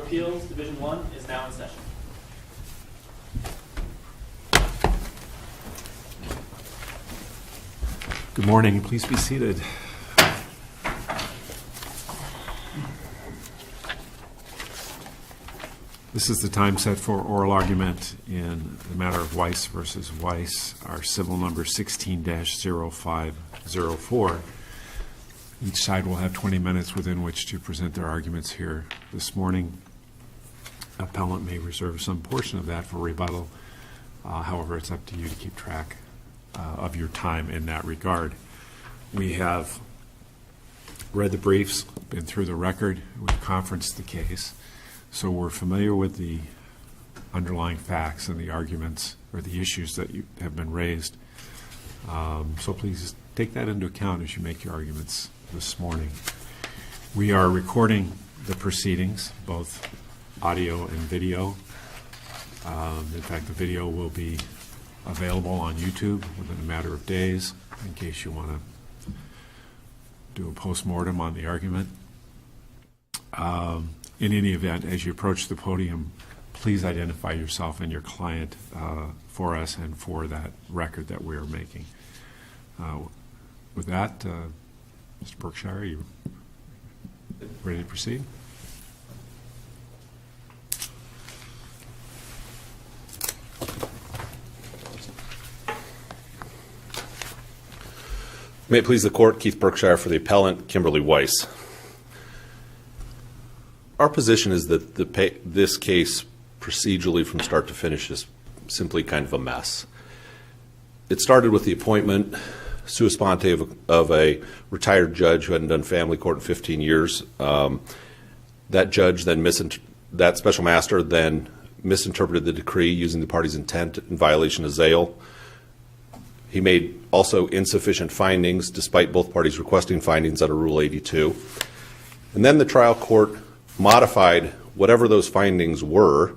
Appeals, Division 1, is now in session. Good morning. Please be seated. This is the time set for oral argument in the matter of Weiss versus Weiss, our civil number 16-0504. Each side will have 20 minutes within which to present their arguments here this morning. Appellant may reserve some portion of that for rebuttal. However, it's up to you to keep track of your time in that regard. We have read the briefs, been through the record, we've conferenced the case, so we're familiar with the underlying facts and the arguments or the issues that have been raised. So please take that into account as you make your arguments this morning. We are recording the proceedings, both audio and video. In fact, the video will be available on YouTube within a matter of days in case you want to do a post-mortem on the argument. In any event, as you approach the podium, please identify yourself and your client for us and for that record that we are making. With that, Mr. Berkshire, are you ready to proceed? May it please the court, Keith Berkshire for the appellant, Kimberly Weiss. Our position is that this case procedurally from start to finish is simply kind of a mess. It started with the appointment sua sponte of a retired judge who hadn't done family court in 15 years. That judge then that special master then misinterpreted the decree using the party's intent in violation of Zale. He made also insufficient findings despite both parties requesting findings under Rule 82. And then the trial court modified whatever those findings were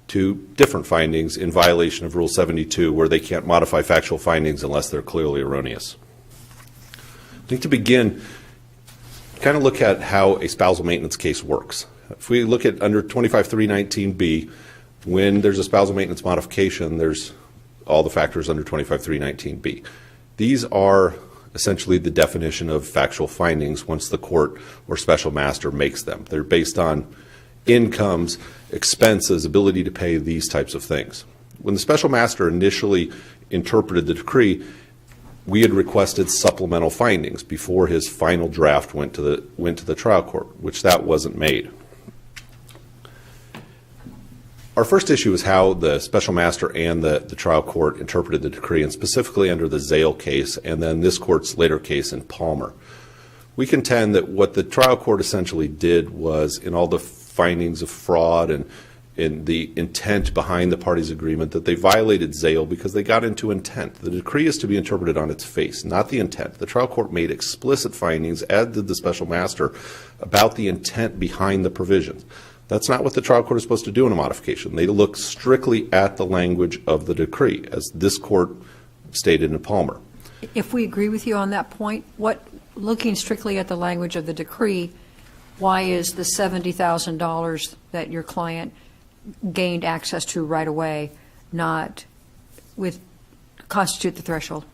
to different findings in violation of Rule 72, where they can't modify factual findings unless they're clearly erroneous. I think to begin, kind of look at how a spousal maintenance case works. If we look at under 25319B, when there's a spousal maintenance modification, there's all the factors under 25319B. These are essentially the definition of factual findings once the court or special master makes them. They're based on incomes, expenses, ability to pay, these types of things. When the special master initially interpreted the decree, we had requested supplemental findings before his final draft went to the trial court, which that wasn't made. Our first issue is how the special master and the trial court interpreted the decree, and specifically under the Zale case and then this court's later case in Palmer. We contend that what the trial court essentially did was, in all the findings of fraud and in the intent behind the parties' agreement, that they violated Zale because they got into intent. The decree is to be interpreted on its face, not the intent. The trial court made explicit findings, as did the special master, about the intent behind the provisions. That's not what the trial court is supposed to do in a modification. They look strictly at the language of the decree, as this court stated in Palmer. If we agree with you on that point, looking strictly at the language of the decree, why is the $70,000 that your client gained access to right away not constitute the threshold?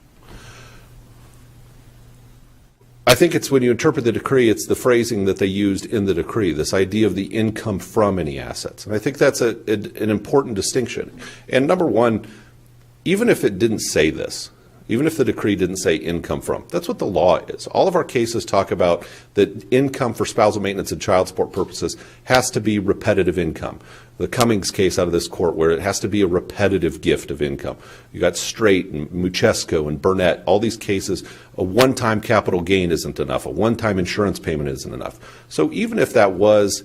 I think it's when you interpret the decree, it's the phrasing that they used in the decree, this idea of the income from any assets. And I think that's an important distinction. And number one, even if it didn't say this, even if the decree didn't say income from, that's what the law is. All of our cases talk about that income for spousal maintenance and child support purposes has to be repetitive income. The Cummings case out of this court, where it has to be a repetitive gift of income. You got Strait and Muchesko and Burnett, all these cases, a one-time capital gain isn't enough. A one-time insurance payment isn't enough. So even if that was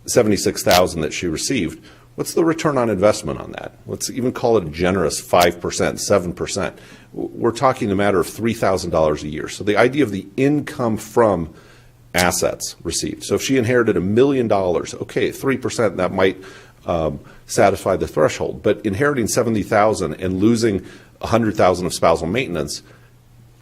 $76,000 that she received, what's the return on investment on that? Let's even call it a generous 5%, 7%. We're talking a matter of $3,000 a year. So the idea of the income from assets received. So if she inherited $1 million, okay, 3%, that might satisfy the threshold. But inheriting $70,000 and losing $100,000 of spousal maintenance,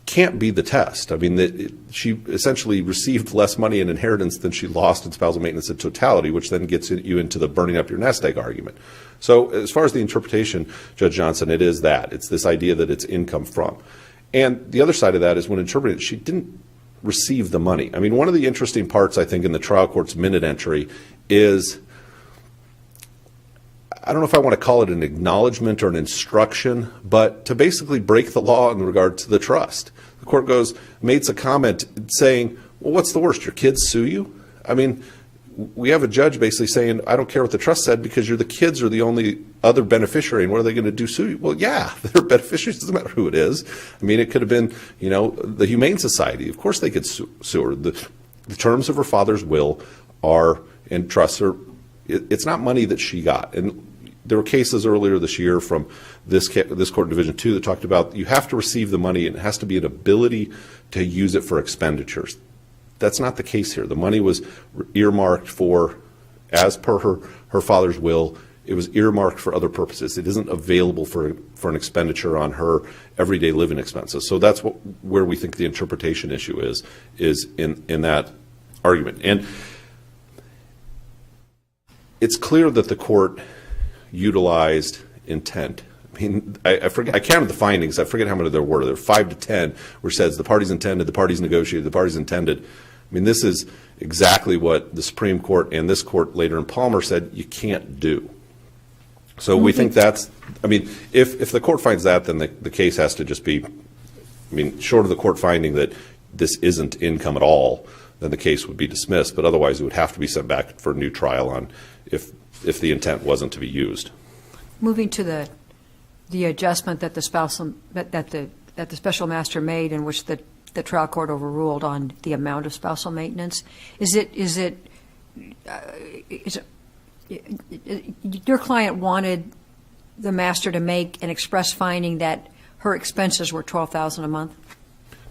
can't be the test. I mean, she essentially received less money in inheritance than she lost in spousal maintenance in totality, which then gets you into the burning up your nest egg argument. So as far as the interpretation, Judge Johnson, it is that. It's this idea that it's income from. And the other side of that is when interpreted, she didn't receive the money. I mean, one of the interesting parts, I think, in the trial court's minute entry is, I don't know if I want to call it an acknowledgement or an instruction, but to basically break the law in regard to the trust. The court makes a comment saying, well, what's the worst, your kids sue you? I mean, we have a judge basically saying, I don't care what the trust said because the kids are the only other beneficiary, and what are they going to do, sue you? Well, yeah, they're beneficiaries, doesn't matter who it is. I mean, it could have been, the Humane Society. Of course they could sue her. The terms of her father's will are, and trusts are, it's not money that she got. And there were cases earlier this year from this court Division 2 that talked about you have to receive the money and it has to be an ability to use it for expenditures. That's not the case here. The money was earmarked for, as per her father's will, it was earmarked for other purposes. It isn't available for an expenditure on her everyday living expenses. So that's where we think the interpretation issue is in that argument. And it's clear that the court utilized intent. I mean, I counted the findings. I forget how many there were. There were 5 to 10, which says the parties intended, the parties negotiated, the parties intended. I mean, this is exactly what the Supreme Court and this court later in Palmer said you can't do. So we think that's, I mean, if the court finds that, then the case has to just be, I mean, short of the court finding that this isn't income at all, then the case would be dismissed. But otherwise, it would have to be sent back for a new trial on if the intent wasn't to be used. Moving to the adjustment that the special master made, in which the trial court overruled on the amount of spousal maintenance, your client wanted the master to make an express finding that her expenses were $12,000 a month?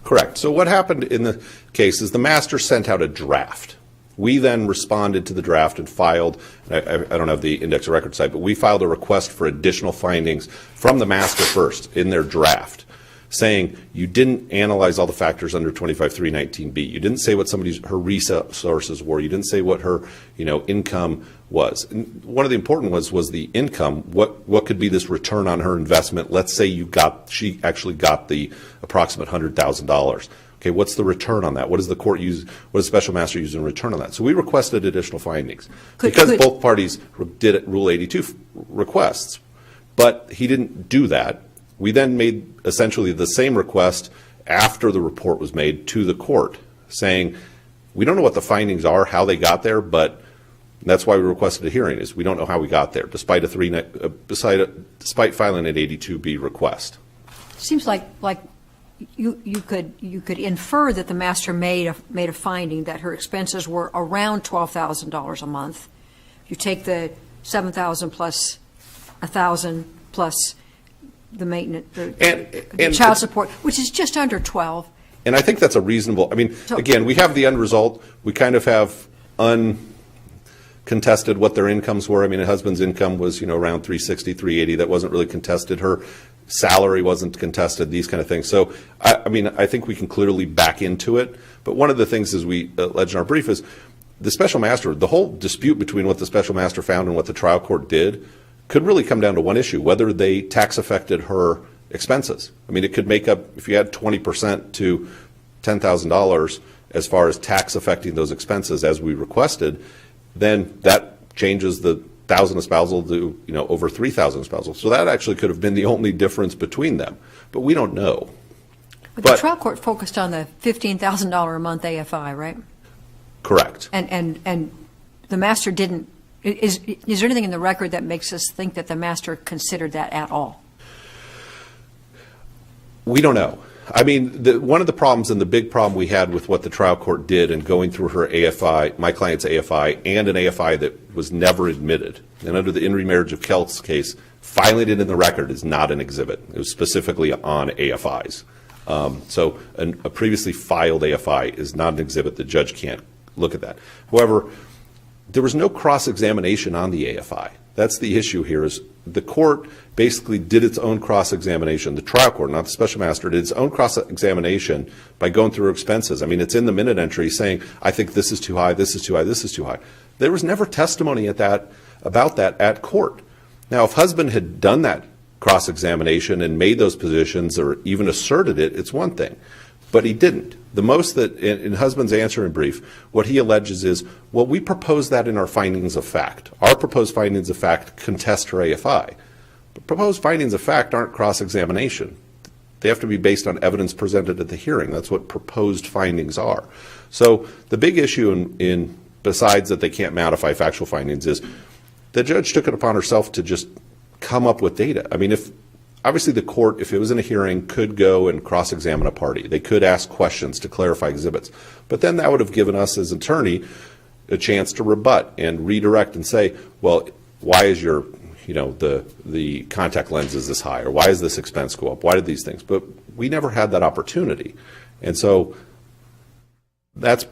Correct. So what happened in the case is the master sent out a draft. We then responded to the draft and filed, I don't have the index of record site, but we filed a request for additional findings from the master first in their draft, saying you didn't analyze all the factors under 25.319B. You didn't say what her resources were. You didn't say what her income was. And one of the important was the income. What could be this return on her investment? Let's say she actually got the approximate $100,000. Okay, what's the return on that? What does the court use? What does special master use in return on that? So we requested additional findings because both parties did Rule 82 requests, but he didn't do that. We then made essentially the same request after the report was made to the court, saying we don't know what the findings are, how they got there, but that's why we requested a hearing. Is we don't know how we got there, despite filing an 82B request. Seems like you could infer that the master made a finding that her expenses were around $12,000 a month. You take the $7,000 plus $1,000 plus the maintenance, the child support, which is just under 12. And I think that's a reasonable. I mean, again, we have the end result. We kind of have uncontested what their incomes were. I mean, her husband's income was around $360, $380. That wasn't really contested. Her salary wasn't contested. These kind of things. So I mean, I think we can clearly back into it. But one of the things, as we allege in our brief, is the special master. The whole dispute between what the special master found and what the trial court did could really come down to one issue: whether they tax affected her expenses. I mean, it could make up, if you add 20% to $10,000 as far as tax affecting those expenses as we requested, then that changes the 1,000 espousal to over 3,000 espousal. So that actually could have been the only difference between them, but we don't know. But the trial court focused on the $15,000 a month AFI, right? Correct. And the master didn't. Is there anything in the record that makes us think that the master considered that at all? We don't know. I mean, one of the problems and the big problem we had with what the trial court did in going through her AFI, my client's AFI, and an AFI that was never admitted, and under the In Re Marriage of Kelt's case, filing it in the record is not an exhibit. It was specifically on AFIs. So a previously filed AFI is not an exhibit. The judge can't look at that. However, there was no cross-examination on the AFI. That's the issue here, is the court basically did its own cross-examination. The trial court, not the special master, did its own cross-examination by going through expenses. I mean, it's in the minute entry saying, I think this is too high, this is too high, this is too high. There was never testimony about that at court. Now, if husband had done that cross-examination and made those positions or even asserted it, it's one thing. But he didn't. The most that, in husband's answer in brief, what he alleges is, well, we proposed that in our findings of fact. Our proposed findings of fact contest her AFI. But proposed findings of fact aren't cross-examination. They have to be based on evidence presented at the hearing. That's what proposed findings are. So the big issue in besides that they can't modify factual findings is the judge took it upon herself to just come up with data. I mean, obviously the court, if it was in a hearing, could go and cross-examine a party. They could ask questions to clarify exhibits. But then that would have given us as attorney a chance to rebut and redirect and say, well, why is your, the contact lens is this high, or why does this expense go up? Why did these things? But we never had that opportunity. And so that's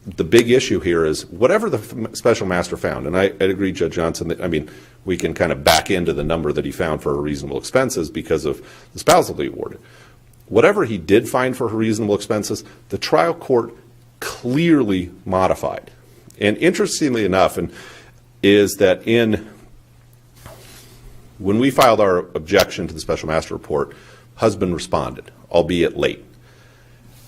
the big issue here, is whatever the special master found, and I'd agree, Judge Johnson, that, I mean, we can kind of back into the number that he found for her reasonable expenses because of the spousal leave awarded. Whatever he did find for her reasonable expenses, the trial court clearly modified. And interestingly enough, is that when we filed our objection to the special master report, husband responded, albeit late.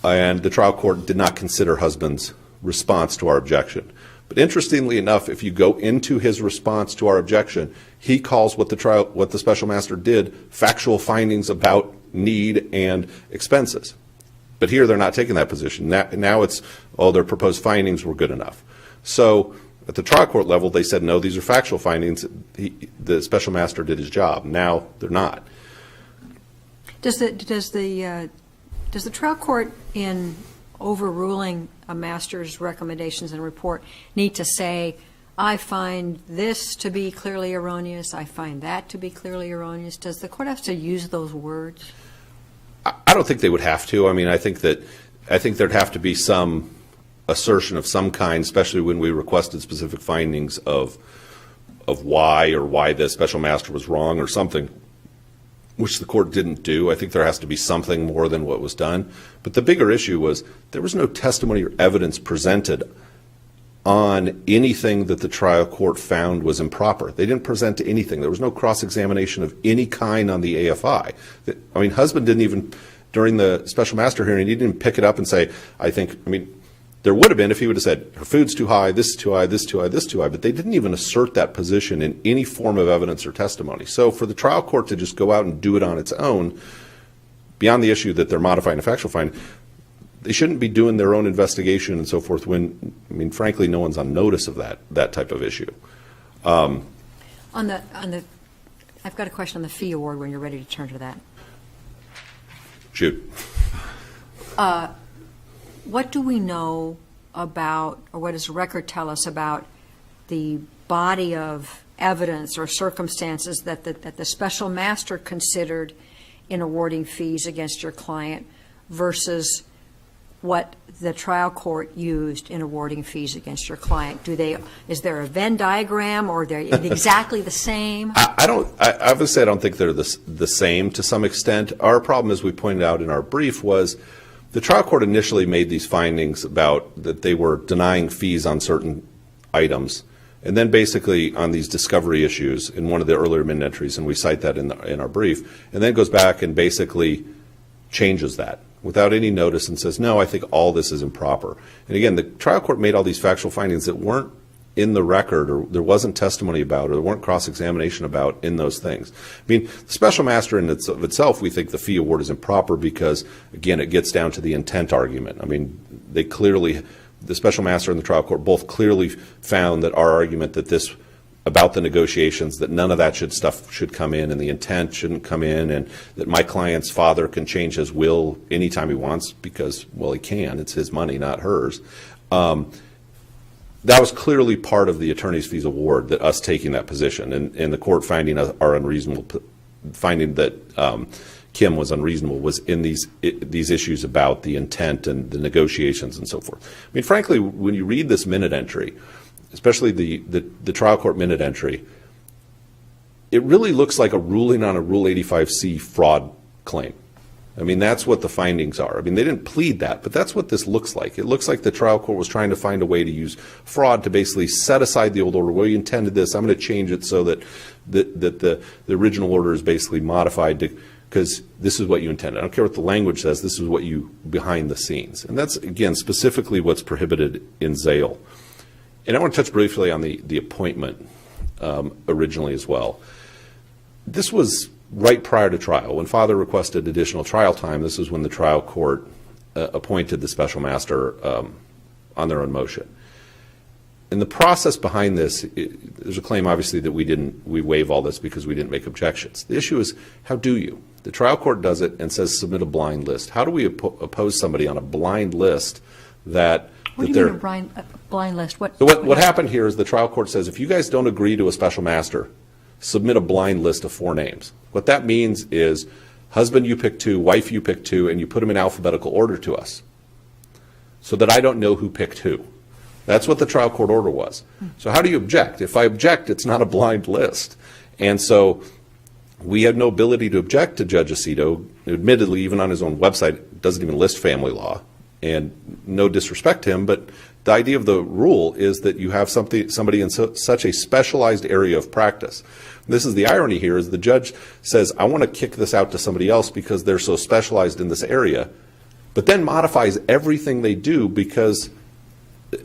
And the trial court did not consider husband's response to our objection. But interestingly enough, if you go into his response to our objection, he calls what the special master did factual findings about need and expenses. But here they're not taking that position. Now it's, their proposed findings were good enough. So at the trial court level, they said, no, these are factual findings. The special master did his job. Now they're not. Does the trial court, in overruling a master's recommendations and report, need to say, I find this to be clearly erroneous, I find that to be clearly erroneous? Does the court have to use those words? I don't think they would have to. I mean, I think there'd have to be some assertion of some kind, especially when we requested specific findings of why the special master was wrong or something, which the court didn't do. I think there has to be something more than what was done. But the bigger issue was there was no testimony or evidence presented on anything that the trial court found was improper. They didn't present anything. There was no cross-examination of any kind on the AFI. I mean, husband didn't even, during the special master hearing, he didn't pick it up and say, there would have been if he would have said, her food's too high, this is too high, this is too high, this is too high, but they didn't even assert that position in any form of evidence or testimony. So for the trial court to just go out and do it on its own, beyond the issue that they're modifying a factual finding, they shouldn't be doing their own investigation and so forth when, frankly, no one's on notice of that type of issue. I've got a question on the fee award when you're ready to turn to that. Shoot. What do we know about, or what does the record tell us about the body of evidence or circumstances that the special master considered in awarding fees against your client versus what the trial court used in awarding fees against your client? Is there a Venn diagram, or are they exactly the same? Obviously, I don't think they're the same to some extent. Our problem, as we pointed out in our brief, was the trial court initially made these findings about that they were denying fees on certain items, and then basically on these discovery issues in one of the earlier minute entries, and we cite that in our brief, and then goes back and basically changes that without any notice and says, no, I think all this is improper. And again, the trial court made all these factual findings that weren't in the record, or there wasn't testimony about, or there weren't cross-examination about in those things. The special master in itself, we think the fee award is improper because, again, it gets down to the intent argument. The special master and the trial court both clearly found that our argument that this, about the negotiations, that none of that stuff should come in and the intent shouldn't come in, and that my client's father can change his will anytime he wants because, well, he can. It's his money, not hers. That was clearly part of the attorney's fees award, that us taking that position, and the court finding our unreasonable, finding that Kim was unreasonable, was in these issues about the intent and the negotiations and so forth. Frankly, when you read this minute entry, especially the trial court minute entry, it really looks like a ruling on a Rule 85C fraud claim. I mean, that's what the findings are. I mean, they didn't plead that, but that's what this looks like. It looks like the trial court was trying to find a way to use fraud to basically set aside the old order. Well, you intended this. I'm going to change it so that the original order is basically modified because this is what you intended. I don't care what the language says. This is what you behind the scenes. And that's, again, specifically what's prohibited in Zale. And I want to touch briefly on the appointment originally as well. This was right prior to trial. When Father requested additional trial time, this is when the trial court appointed the special master on their own motion. And the process behind this, there's a claim obviously that we waive all this because we didn't make objections. The issue is, how do you? The trial court does it and says submit a blind list. How do we oppose somebody on a blind list that What do you mean a blind list? What happened here is the trial court says, if you guys don't agree to a special master, submit a blind list of 4 names. What that means is husband you pick 2, wife you pick 2, and you put them in alphabetical order to us so that I don't know who picked who. That's what the trial court order was. So how do you object? If I object, it's not a blind list. And so we had no ability to object to Judge Aceto. Admittedly, even on his own website, doesn't even list family law. And no disrespect to him, but the idea of the rule is that you have somebody in such a specialized area of practice. This is the irony here, is the judge says, I want to kick this out to somebody else because they're so specialized in this area, but then modifies everything they do because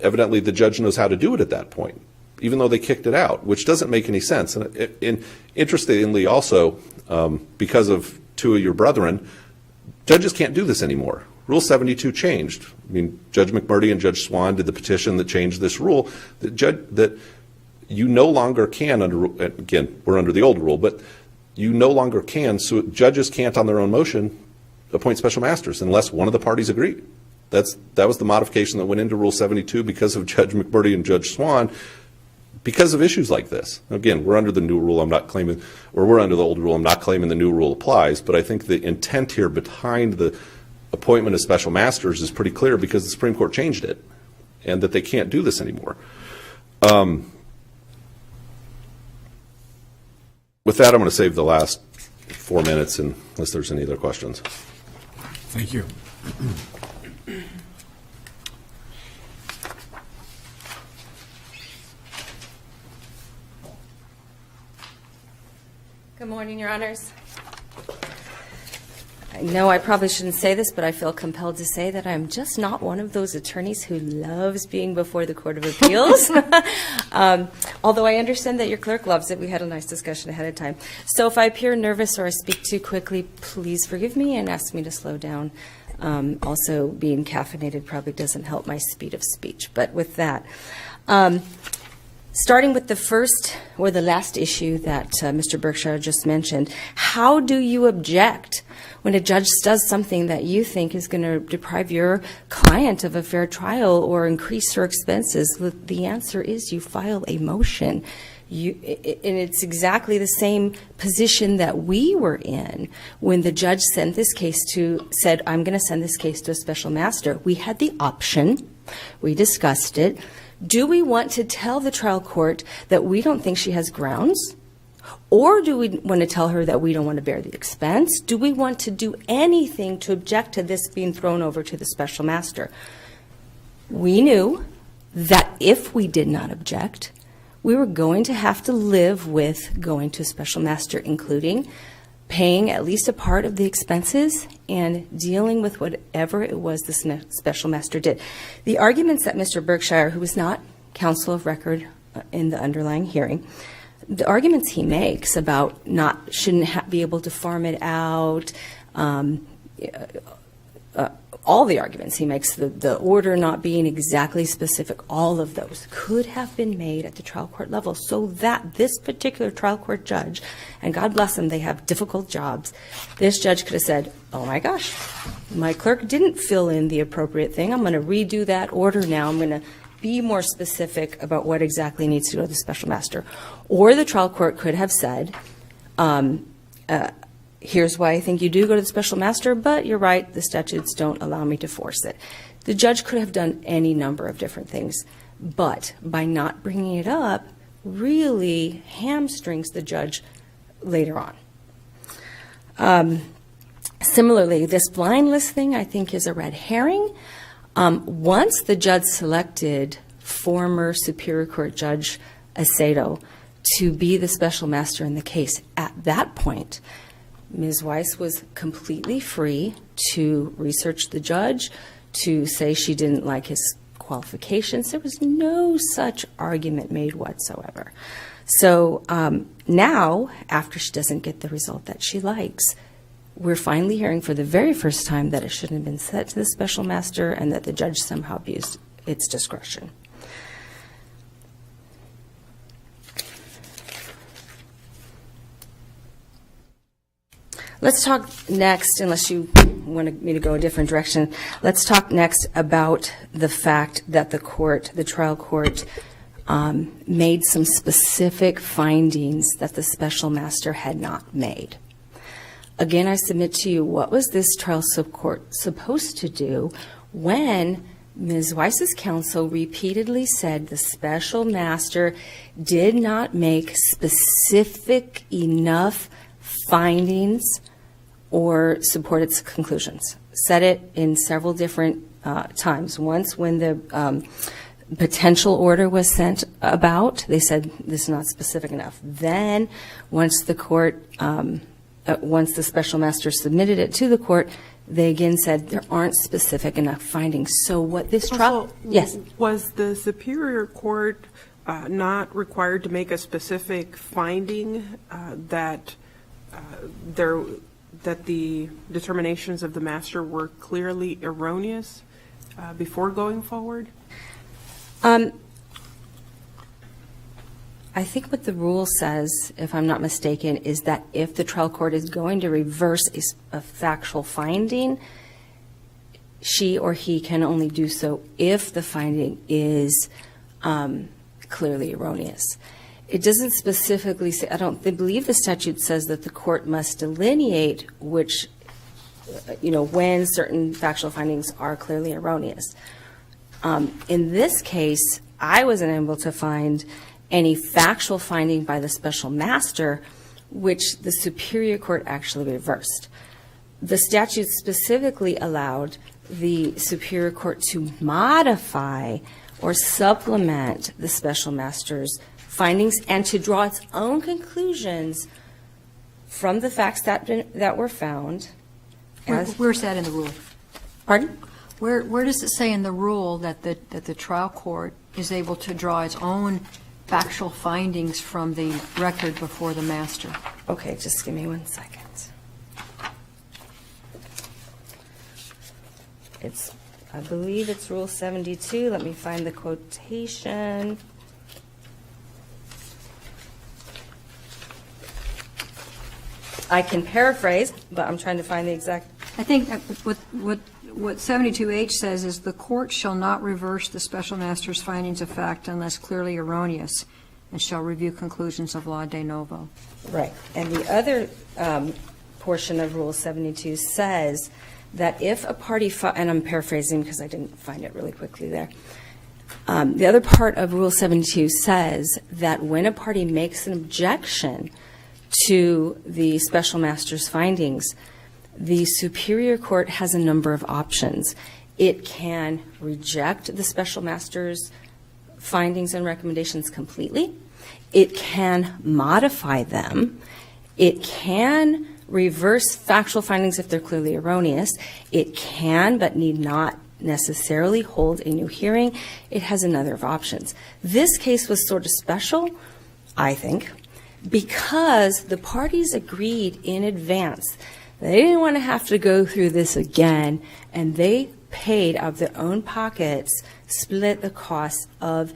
evidently the judge knows how to do it at that point, even though they kicked it out, which doesn't make any sense. And interestingly also, because of 2 of your brethren, judges can't do this anymore. Rule 72 changed. I mean, Judge McMurdy and Judge Swan did the petition that changed this rule, that you no longer can, again, we're under the old rule, but you no longer can, so judges can't on their own motion appoint special masters unless one of the parties agreed. That was the modification that went into Rule 72 because of Judge McMurdy and Judge Swan, because of issues like this. Again, we're under the new rule, I'm not claiming, or we're under the old rule, I'm not claiming the new rule applies, but I think the intent here behind the appointment of special masters is pretty clear because the Supreme Court changed it and that they can't do this anymore. With that, I'm going to save the last 4 minutes unless there's any other questions. Thank you. Good morning, Your Honors. I know I probably shouldn't say this, but I feel compelled to say that I'm just not one of those attorneys who loves being before the Court of Appeals. Although I understand that your clerk loves it. We had a nice discussion ahead of time. So if I appear nervous or I speak too quickly, please forgive me and ask me to slow down. Also, being caffeinated probably doesn't help my speed of speech. But with that, starting with the first or the last issue that Mr. Berkshire just mentioned, how do you object when a judge does something that you think is going to deprive your client of a fair trial or increase her expenses? The answer is you file a motion. And it's exactly the same position that we were in when the judge said, I'm going to send this case to a special master. We had the option. We discussed it. Do we want to tell the trial court that we don't think she has grounds? Or do we want to tell her that we don't want to bear the expense? Do we want to do anything to object to this being thrown over to the special master? We knew that if we did not object, we were going to have to live with going to a special master, including paying at least a part of the expenses and dealing with whatever it was the special master did. The arguments that Mr. Berkshire, who was not counsel of record in the underlying hearing, the arguments he makes about shouldn't be able to farm it out, all the arguments he makes, the order not being exactly specific, all of those could have been made at the trial court level so that this particular trial court judge, and God bless them, they have difficult jobs, this judge could have said, oh my gosh, my clerk didn't fill in the appropriate thing. I'm going to redo that order now. I'm going to be more specific about what exactly needs to go to the special master. Or the trial court could have said, here's why I think you do go to the special master, but you're right, the statutes don't allow me to force it. The judge could have done any number of different things, but by not bringing it up, really hamstrings the judge later on. Similarly, this blind list thing, I think, is a red herring. Once the judge selected former Superior Court Judge Aceto to be the special master in the case, at that point, Ms. Weiss was completely free to research the judge, to say she didn't like his qualifications. There was no such argument made whatsoever. So now, after she doesn't get the result that she likes, we're finally hearing for the very first time that it shouldn't have been set to the special master and that the judge somehow abused its discretion. Let's talk next, unless you want me to go a different direction, let's talk next about the fact that the trial court, made some specific findings that the special master had not made. Again, I submit to you, what was this trial court supposed to do when Ms. Weiss's counsel repeatedly said the special master did not make specific enough findings or support its conclusions? Said it in several different times. Once when the potential order was sent about, they said this is not specific enough. Then once the court, once the special master submitted it to the court, they again said there aren't specific enough findings. So what this trial, yes? Was the Superior Court not required to make a specific finding that that the determinations of the master were clearly erroneous before going forward? I think what the rule says, if I'm not mistaken, is that if the trial court is going to reverse a factual finding, she or he can only do so if the finding is clearly erroneous. It doesn't specifically say, I believe the statute says that the court must delineate which, when certain factual findings are clearly erroneous. In this case, I wasn't able to find any factual finding by the special master which the Superior Court actually reversed. The statute specifically allowed the Superior Court to modify or supplement the special master's findings and to draw its own conclusions from the facts that were found. Where's that in the rule? Pardon? Where does it say in the rule that the trial court is able to draw its own factual findings from the record before the master? Okay, just give me 1 second. I believe it's Rule 72. Let me find the quotation. I can paraphrase, but I'm trying to find the exact. I think what 72H says is the court shall not reverse the special master's findings of fact unless clearly erroneous, and shall review conclusions of law de novo. Right. And the other portion of Rule 72 says that if a party, and I'm paraphrasing because I didn't find it really quickly there. The other part of Rule 72 says that when a party makes an objection to the special master's findings, the Superior Court has a number of options. It can reject the special master's findings and recommendations completely. It can modify them. It can reverse factual findings if they're clearly erroneous. It can, but need not necessarily hold a new hearing. It has a number of options. This case was sort of special, I think, because the parties agreed in advance. They didn't want to have to go through this again, and they paid out of their own pockets, split the cost of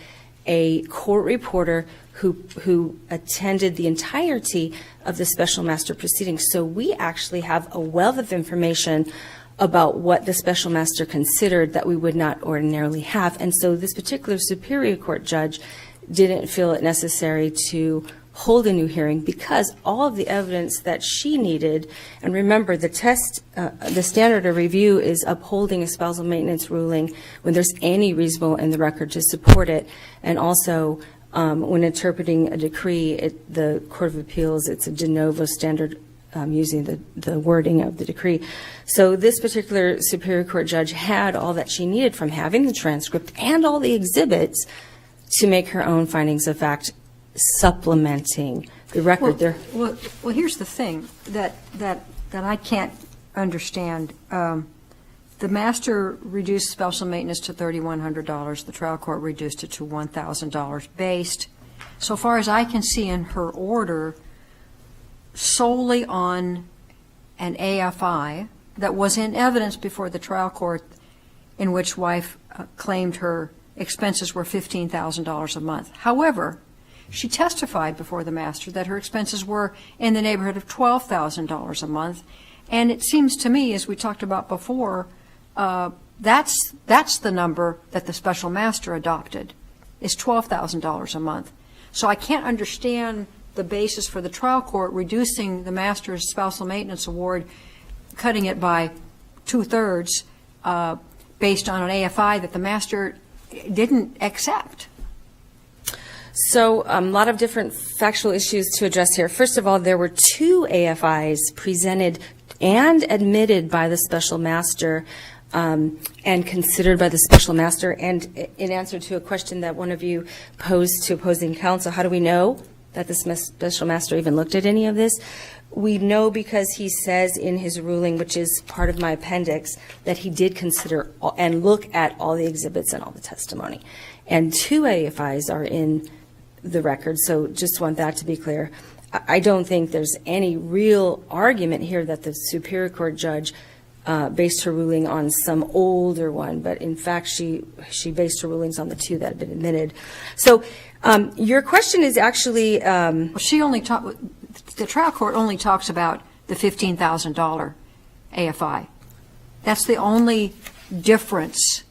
a court reporter who attended the entirety of the special master proceedings. So we actually have a wealth of information about what the special master considered that we would not ordinarily have. And so this particular Superior Court judge didn't feel it necessary to hold a new hearing because all of the evidence that she needed, and remember the standard of review is upholding a spousal maintenance ruling when there's any reasonable in the record to support it, and also when interpreting a decree, the Court of Appeals, it's a de novo standard using the wording of the decree. So this particular Superior Court judge had all that she needed from having the transcript and all the exhibits to make her own findings of fact, supplementing the record there. Well, here's the thing that I can't understand. The master reduced special maintenance to $3,100. The trial court reduced it to $1,000 based, so far as I can see in her order, solely on an AFI that was in evidence before the trial court, in which wife claimed her expenses were $15,000 a month. However, she testified before the master that her expenses were in the neighborhood of $12,000 a month, and it seems to me, as we talked about before, that's the number that the special master adopted, is $12,000 a month. So I can't understand the basis for the trial court reducing the master's spousal maintenance award, cutting it by 2/3 based on an AFI that the master didn't accept. So a lot of different factual issues to address here. First of all, there were 2 AFIs presented and admitted by the special master and considered by the special master. And in answer to a question that one of you posed to opposing counsel, how do we know that the special master even looked at any of this? We know because he says in his ruling, which is part of my appendix, that he did consider and look at all the exhibits and all the testimony. And 2 AFIs are in the record, so just want that to be clear. I don't think there's any real argument here that the Superior Court judge based her ruling on some older one, but in fact she based her rulings on the 2 that have been admitted. So your question is actually The trial court only talks about the $15,000 AFI. That's the only difference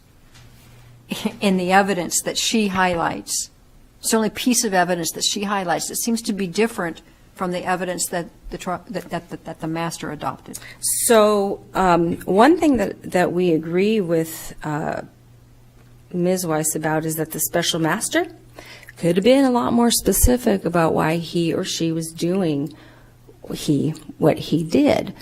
in the evidence that she highlights. It's the only piece of evidence that she highlights that seems to be different from the evidence that the master adopted. So one thing that we agree with Ms. Weiss about is that the special master could have been a lot more specific about why he or she was doing what he did.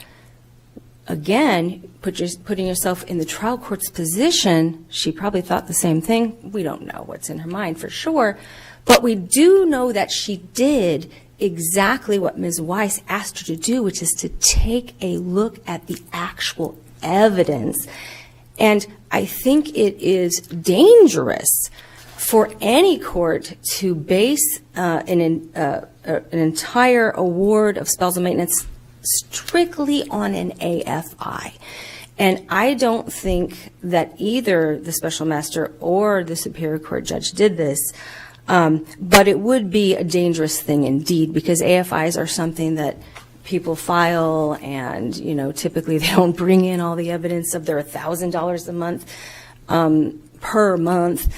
Again, putting yourself in the trial court's position, she probably thought the same thing. We don't know what's in her mind for sure, but we do know that she did exactly what Ms. Weiss asked her to do, which is to take a look at the actual evidence. And I think it is dangerous for any court to base an entire award of spousal maintenance strictly on an AFI. And I don't think that either the special master or the Superior Court judge did this, but it would be a dangerous thing indeed, because AFIs are something that people file, and typically they don't bring in all the evidence of their $1,000 a month per month,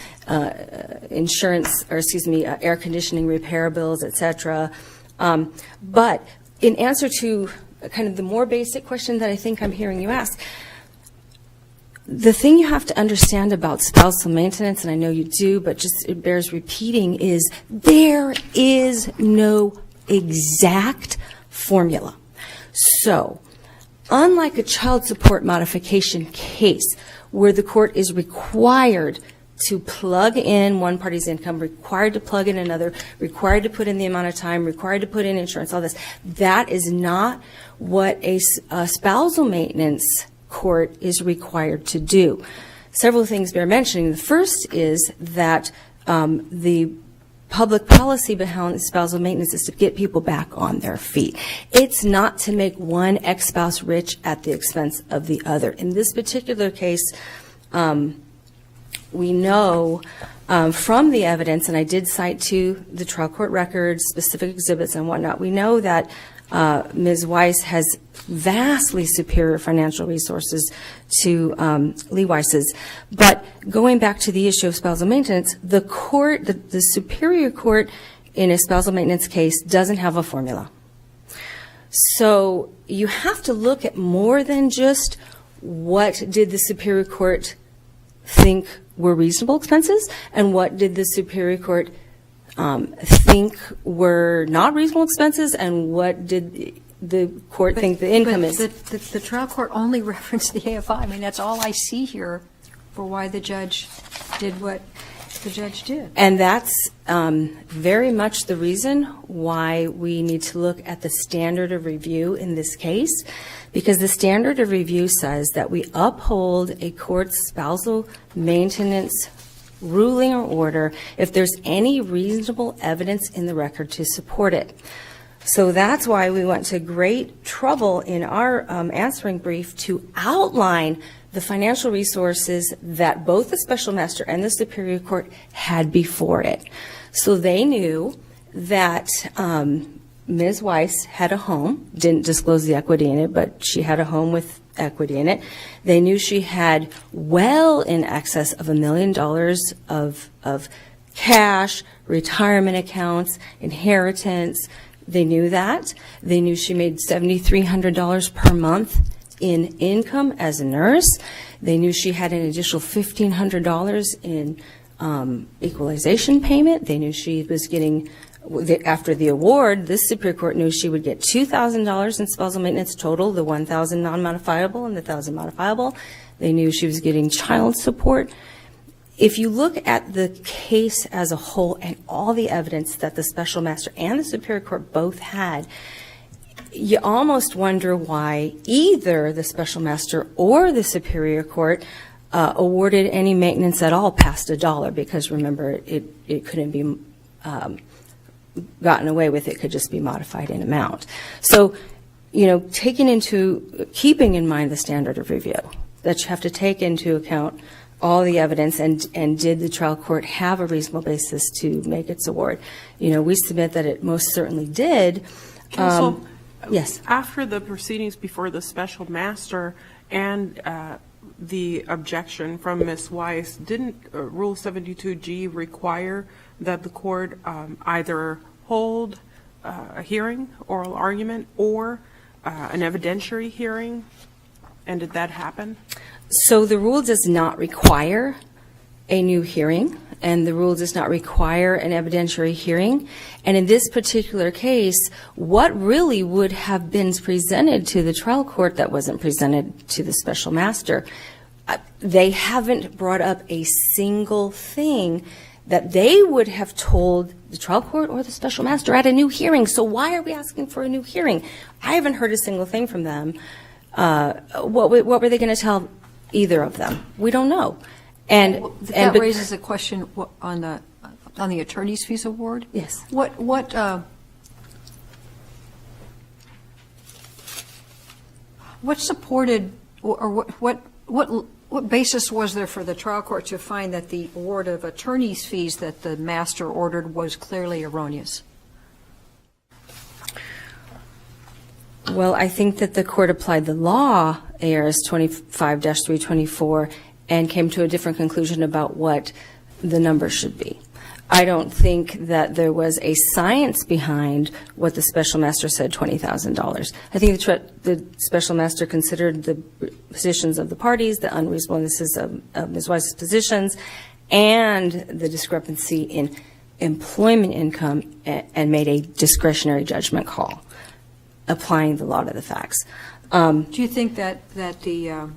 insurance, or air conditioning repair bills, etc. But in answer to kind of the more basic question that I think I'm hearing you ask, the thing you have to understand about spousal maintenance, and I know you do, but just it bears repeating, is there is no exact formula. So, unlike a child support modification case where the court is required to plug in one party's income, required to plug in another, required to put in the amount of time, required to put in insurance, all this, that is not what a spousal maintenance court is required to do. Several things bear mentioning. The first is that the public policy behind spousal maintenance is to get people back on their feet. It's not to make one ex-spouse rich at the expense of the other. In this particular case, we know from the evidence, and I did cite to the trial court records, specific exhibits and whatnot, we know that Ms. Weiss has vastly superior financial resources to Lee Weiss's. But going back to the issue of spousal maintenance, the court, the Superior Court in a spousal maintenance case doesn't have a formula. So you have to look at more than just what did the Superior Court think were reasonable expenses and what did the Superior Court think were not reasonable expenses, and what did the court think the income is. The trial court only referenced the AFI. I mean, that's all I see here for why the judge did what the judge did. And that's very much the reason why we need to look at the standard of review in this case, because the standard of review says that we uphold a court's spousal maintenance ruling or order if there's any reasonable evidence in the record to support it. So that's why we went to great trouble in our answering brief to outline the financial resources that both the special master and the Superior Court had before it. So they knew that Ms. Weiss had a home, didn't disclose the equity in it, but she had a home with equity in it. They knew she had well in excess of $1 million of cash, retirement accounts, inheritance. They knew that. They knew she made $7,300 per month in income as a nurse. They knew she had an additional $1,500 in equalization payment. They knew she was getting, after the award, this Superior Court knew she would get $2,000 in spousal maintenance total, the $1,000 non-modifiable and the $1,000 modifiable. They knew she was getting child support. If you look at the case as a whole and all the evidence that the special master and the Superior Court both had, you almost wonder why either the special master or the Superior Court awarded any maintenance at all past $1, because remember, it couldn't be gotten away with. It could just be modified in amount. So, keeping in mind the standard of review, that you have to take into account all the evidence, and did the trial court have a reasonable basis to make its award? We submit that it most certainly did. Counsel, yes. After the proceedings before the special master and the objection from Ms. Weiss, didn't Rule 72G require that the court either hold a hearing, oral argument, or an evidentiary hearing? And did that happen? So the rule does not require a new hearing, and the rule does not require an evidentiary hearing. And in this particular case, what really would have been presented to the trial court that wasn't presented to the special master, they haven't brought up a single thing that they would have told the trial court or the special master at a new hearing. So why are we asking for a new hearing? I haven't heard a single thing from them. What were they going to tell either of them? We don't know. And that raises a question on the attorney's fees award. Yes. What supported, or what basis was there for the trial court to find that the award of attorney's fees that the master ordered was clearly erroneous? Well, I think that the court applied the law, ARS 25-324, and came to a different conclusion about what the number should be. I don't think that there was a science behind what the special master said, $20,000. I think the special master considered the positions of the parties, the unreasonableness of Ms. Weiss's positions, and the discrepancy in employment income, and made a discretionary judgment call, applying the law to the facts. Do you think that the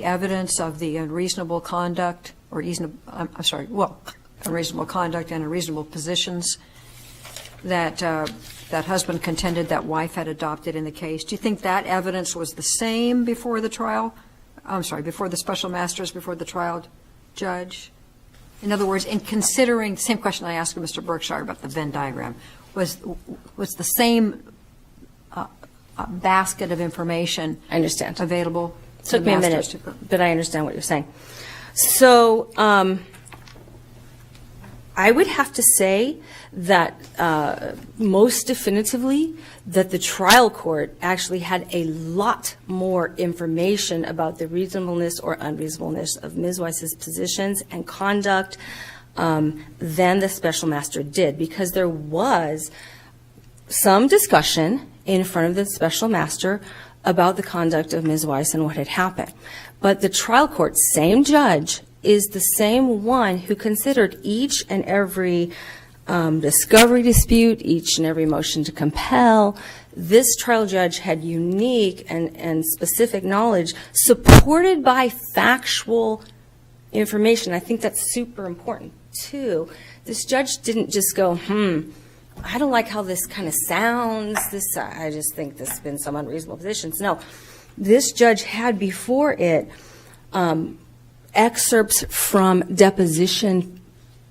evidence of the unreasonable conduct, or unreasonable conduct and unreasonable positions that that husband contended that wife had adopted in the case, do you think that evidence was the same before the trial? Before the special masters, before the trial judge? In other words, in considering the same question I asked Mr. Berkshire about the Venn diagram, was the same basket of information I understand. available? Took me a minute, but I understand what you're saying. So I would have to say that most definitively that the trial court actually had a lot more information about the reasonableness or unreasonableness of Ms. Weiss's positions and conduct than the special master did, because there was some discussion in front of the special master about the conduct of Ms. Weiss and what had happened. But the trial court, same judge, is the same one who considered each and every discovery dispute, each and every motion to compel. This trial judge had unique and specific knowledge supported by factual information. I think that's super important, too. This judge didn't just go, I don't like how this kind of sounds. I just think this has been some unreasonable positions. No, this judge had before it excerpts from deposition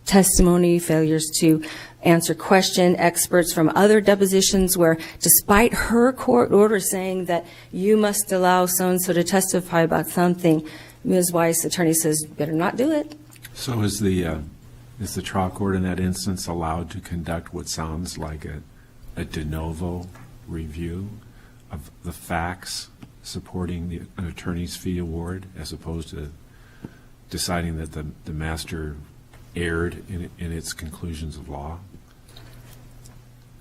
testimony, failures to answer question, experts from other depositions where, despite her court order saying that you must allow so-and-so to testify about something, Ms. Weiss, attorney, says, better not do it. So is the trial court in that instance allowed to conduct what sounds like a de novo review of the facts supporting an attorney's fee award, as opposed to deciding that the master erred in its conclusions of law?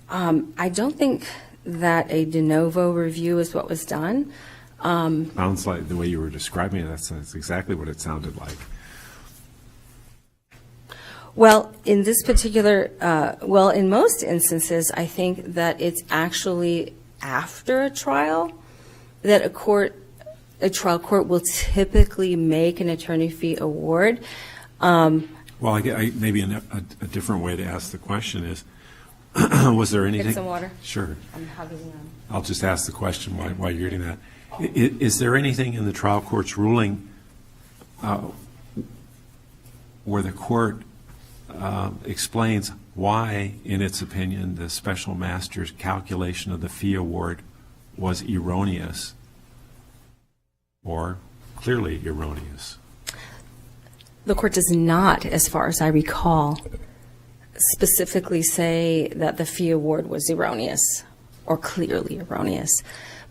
I don't think that a de novo review is what was done. Sounds like the way you were describing it, that's exactly what it sounded like. Well, in this particular, in most instances, I think that it's actually after a trial that a trial court will typically make an attorney fee award. Well, maybe a different way to ask the question is, was there anything? Get some water. Sure. I'm hugging them. I'll just ask the question while you're getting that. Is there anything in the trial court's ruling where the court explains why, in its opinion, the special master's calculation of the fee award was erroneous or clearly erroneous? The court does not, as far as I recall, specifically say that the fee award was erroneous or clearly erroneous.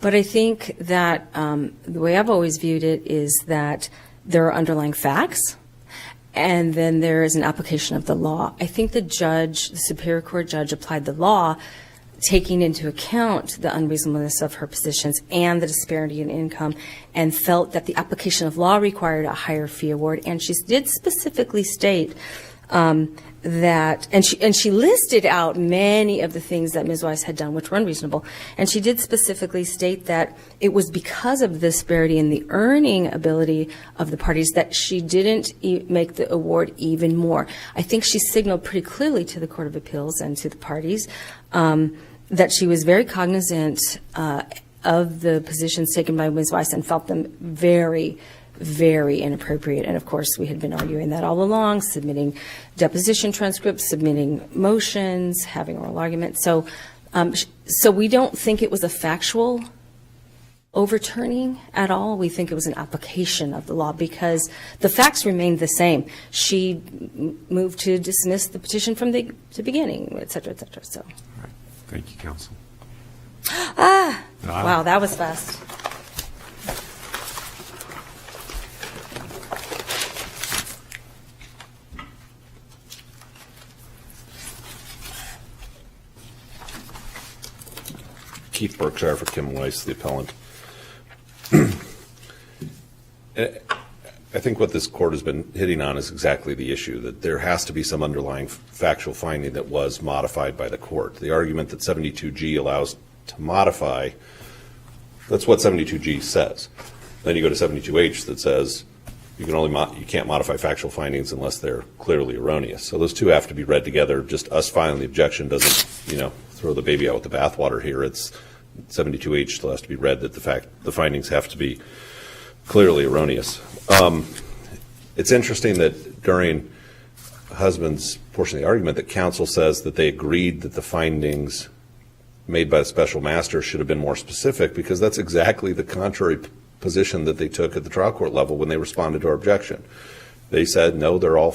But I think that the way I've always viewed it is that there are underlying facts, and then there is an application of the law. I think the Superior Court judge applied the law, taking into account the unreasonableness of her positions and the disparity in income, and felt that the application of law required a higher fee award. And she did specifically state that, and she listed out many of the things that Ms. Weiss had done which were unreasonable, and she did specifically state that it was because of the disparity in the earning ability of the parties that she didn't make the award even more. I think she signaled pretty clearly to the Court of Appeals and to the parties that she was very cognizant of the positions taken by Ms. Weiss and felt them very, very inappropriate. And of course, we had been arguing that all along, submitting deposition transcripts, submitting motions, having oral arguments. So we don't think it was a factual overturning at all. We think it was an application of the law because the facts remained the same. She moved to dismiss the petition from the beginning, et cetera, et cetera. So. All right. Thank you, counsel. Wow, that was fast. Keith Berkshire for Kim Weiss, the appellant. I think what this court has been hitting on is exactly the issue, that there has to be some underlying factual finding that was modified by the court. The argument that 72G allows to modify, that's what 72G says. Then you go to 72H that says you can't modify factual findings unless they're clearly erroneous. So those two have to be read together. Just us filing the objection doesn't, throw the baby out with the bathwater here. It's 72H still has to be read that the findings have to be clearly erroneous. It's interesting that during husband's portion of the argument that counsel says that they agreed that the findings made by the special master should have been more specific, because that's exactly the contrary position that they took at the trial court level when they responded to our objection. They said, no, they're all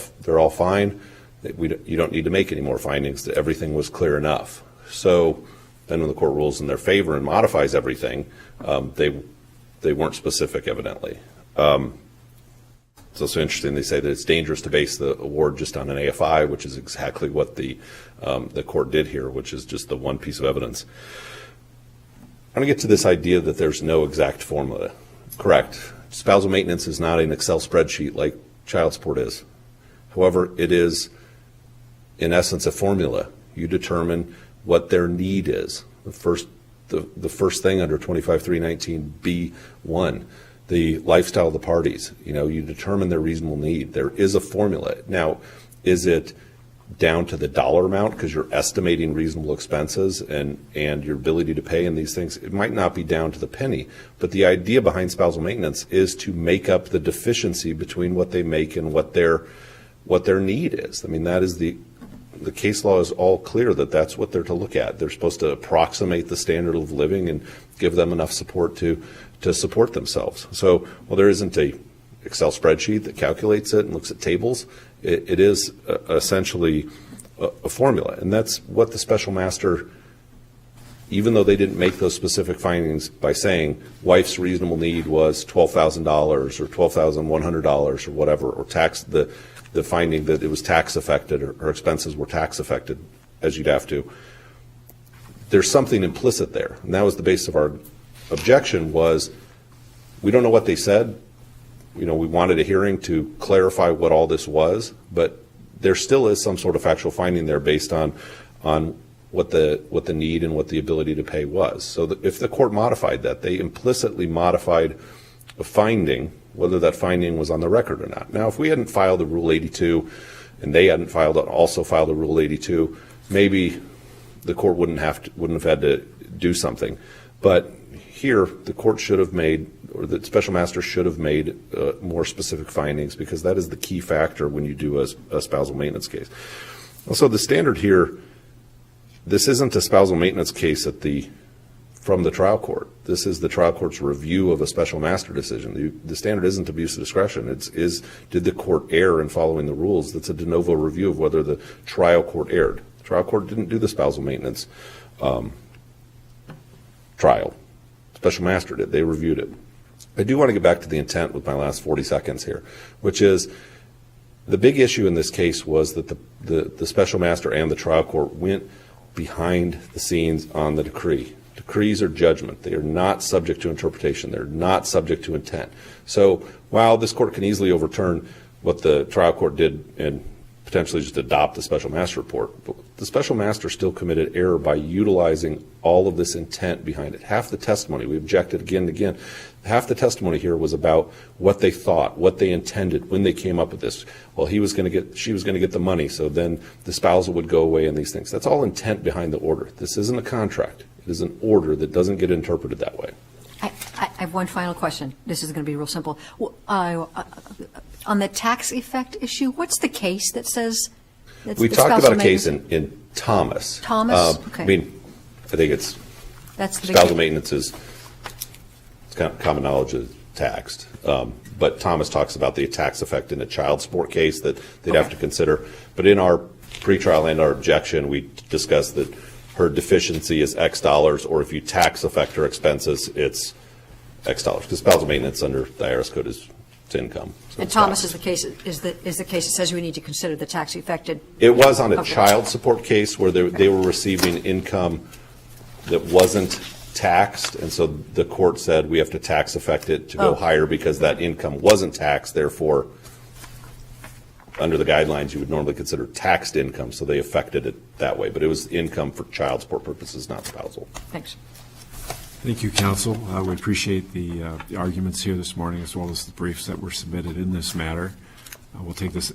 fine. You don't need to make any more findings. That everything was clear enough. So then when the court rules in their favor and modifies everything, they weren't specific, evidently. It's also interesting they say that it's dangerous to base the award just on an AFI, which is exactly what the court did here, which is just the one piece of evidence. I'm going to get to this idea that there's no exact formula. Correct. Spousal maintenance is not an Excel spreadsheet like child support is. However, it is, in essence, a formula. You determine what their need is. The first thing under 25.319B1, the lifestyle of the parties. You determine their reasonable need. There is a formula. Now, is it down to the dollar amount because you're estimating reasonable expenses and your ability to pay and these things? It might not be down to the penny, but the idea behind spousal maintenance is to make up the deficiency between what they make and what their need is. I mean, that is the case law is all clear that that's what they're to look at. They're supposed to approximate the standard of living and give them enough support to support themselves. So, while there isn't a Excel spreadsheet that calculates it and looks at tables, it is essentially a formula. And that's what the special master, even though they didn't make those specific findings by saying wife's reasonable need was $12,000 or $12,100 or whatever, or the finding that it was tax affected or her expenses were tax affected, as you'd have to, there's something implicit there. And that was the basis of our objection was we don't know what they said. We wanted a hearing to clarify what all this was, but there still is some sort of factual finding there based on what the need and what the ability to pay was. So if the court modified that, they implicitly modified a finding, whether that finding was on the record or not. Now, if we hadn't filed a Rule 82 and they hadn't also filed a Rule 82, maybe the court wouldn't have had to do something. But here, the court should have made, or the special master should have made more specific findings, because that is the key factor when you do a spousal maintenance case. Also, the standard here, this isn't a spousal maintenance case from the trial court. This is the trial court's review of a special master decision. The standard isn't abuse of discretion. Did the court err in following the rules? That's a de novo review of whether the trial court erred. The trial court didn't do the spousal maintenance trial. Special master did. They reviewed it. I do want to get back to the intent with my last 40 seconds here, which is the big issue in this case was that the special master and the trial court went behind the scenes on the decree. Decrees are judgment. They are not subject to interpretation. They're not subject to intent. So while this court can easily overturn what the trial court did and potentially just adopt the special master report, but the special master still committed error by utilizing all of this intent behind it. Half the testimony, we objected again and again, half the testimony here was about what they thought, what they intended when they came up with this. Well, she was going to get the money, so then the spousal would go away and these things. That's all intent behind the order. This isn't a contract. It is an order that doesn't get interpreted that way. I have one final question. This is going to be real simple. On the tax effect issue, what's the case that says that's we the talked spousal about a case maintenance? in Thomas. Thomas? Okay. I mean, I think it's That's the big spousal thing. maintenance is kind of common knowledge is taxed. But Thomas talks about the tax effect in a child support case that they'd have to consider. But in our pretrial and our objection, we discussed that her deficiency is X dollars, or if you tax affect her expenses, it's X dollars. Because spousal maintenance under the IRS code is income. So And Thomas is the case that says we need to consider the tax affected. It was on a Okay. child support case where they were receiving income that wasn't taxed, and so the court said we have to tax affect it to go higher because that income wasn't taxed. Therefore, under the guidelines, you would normally consider taxed income, so they affected it that way. But it was income for child support purposes, not spousal. Thanks. Thank you, counsel. We appreciate the arguments here this morning, as well as the briefs that were submitted in this matter. We'll take this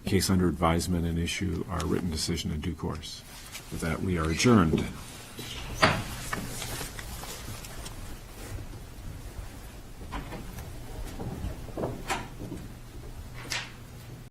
case under advisement and issue our written decision in due course. With that, we are adjourned.